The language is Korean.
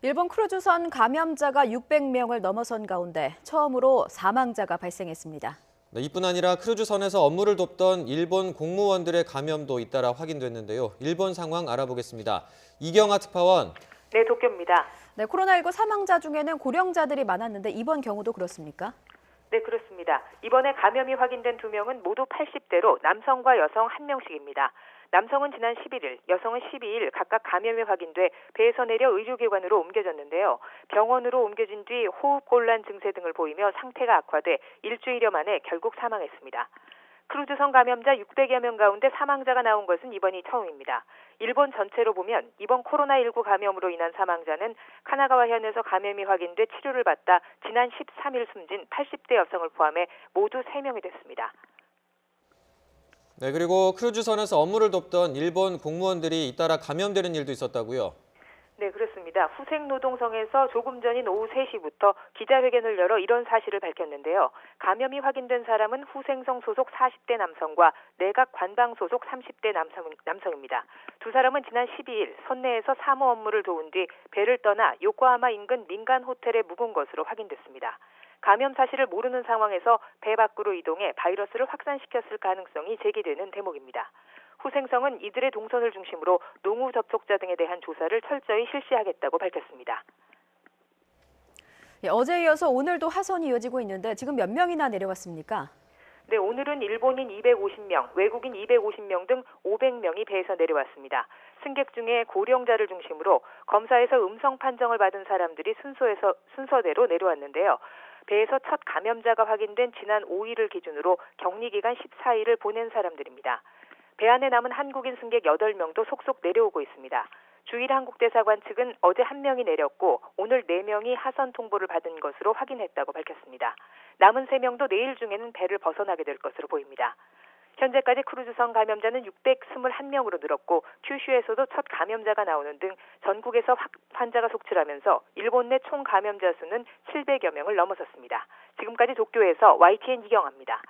일본 크루즈선 감염자가 600명을 넘어선 가운데 처음으로 사망자가 발생했습니다. 네, 이뿐 아니라 크루즈선에서 업무를 돕던 일본 공무원들의 감염도 잇따라 확인됐는데요. 일본 상황 알아보겠습니다. 이경아 특파원. 네, 도쿄입니다. 네, 코로나19 사망자 중에는 고령자들이 많았는데 이번 경우도 그렇습니까? 네, 그렇습니다. 이번에 감염이 확인된 2명은 모두 80대로 남성과 여성 1명씩입니다. 남성은 지난 11일, 여성은 12일 각각 감염이 확인돼 배에서 내려 의료기관으로 옮겨졌는데요. 병원으로 옮겨진 뒤 호흡곤란 증세 등을 보이며 상태가 악화돼 일주일여 만에 결국 사망했습니다. 크루즈선 감염자 600여 명 가운데 사망자가 나온 것은 이번이 처음입니다. 일본 전체로 보면 이번 코로나19 감염으로 인한 사망자는 카나가와현에서 감염이 확인돼 치료를 받다 지난 13일 숨진 80대 여성을 포함해 모두 3명이 됐습니다. 네, 그리고 크루즈선에서 업무를 돕던 일본 공무원들이 잇따라 감염되는 일도 있었다고요. 네, 그렇습니다. 후생노동성에서 조금 전인 오후 3시부터 기자회견을 열어 이런 사실을 밝혔는데요. 감염이 확인된 사람은 후생성 소속 40대 남성과 내각 관방 소속 30대 남성입니다. 두 사람은 지난 12일 선내에서 사무 업무를 도운 뒤 배를 떠나 요코하마 인근 민간 호텔에 묵은 것으로 확인됐습니다. 감염 사실을 모르는 상황에서 배 밖으로 이동해 바이러스를 확산시켰을 가능성이 제기되는 대목입니다. 후생성은 이들의 동선을 중심으로 농후 접촉자 등에 대한 조사를 철저히 실시하겠다고 밝혔습니다. 예, 어제 이어서 오늘도 하선이 이어지고 있는데 지금 몇 명이나 내려왔습니까? 네, 오늘은 일본인 250명, 외국인 250명 등 500명이 배에서 내려왔습니다. 승객 중에 고령자를 중심으로 검사에서 음성 판정을 받은 사람들이 순서대로 내려왔는데요. 배에서 첫 감염자가 확인된 지난 5일을 기준으로 격리기간 14일을 보낸 사람들입니다. 배 안에 남은 한국인 승객 8명도 속속 내려오고 있습니다. 주일 한국대사관 측은 어제 1명이 내렸고 오늘 4명이 하선 통보를 받은 것으로 확인했다고 밝혔습니다. 남은 3명도 내일 중에는 배를 벗어나게 될 것으로 보입니다. 현재까지 크루즈선 감염자는 621명으로 늘었고 큐슈에서도 첫 감염자가 나오는 등 전국에서 환자가 속출하면서 일본 내 총 감염자 수는 700여 명을 넘어섰습니다. 지금까지 도쿄에서 YTN 이경아입니다.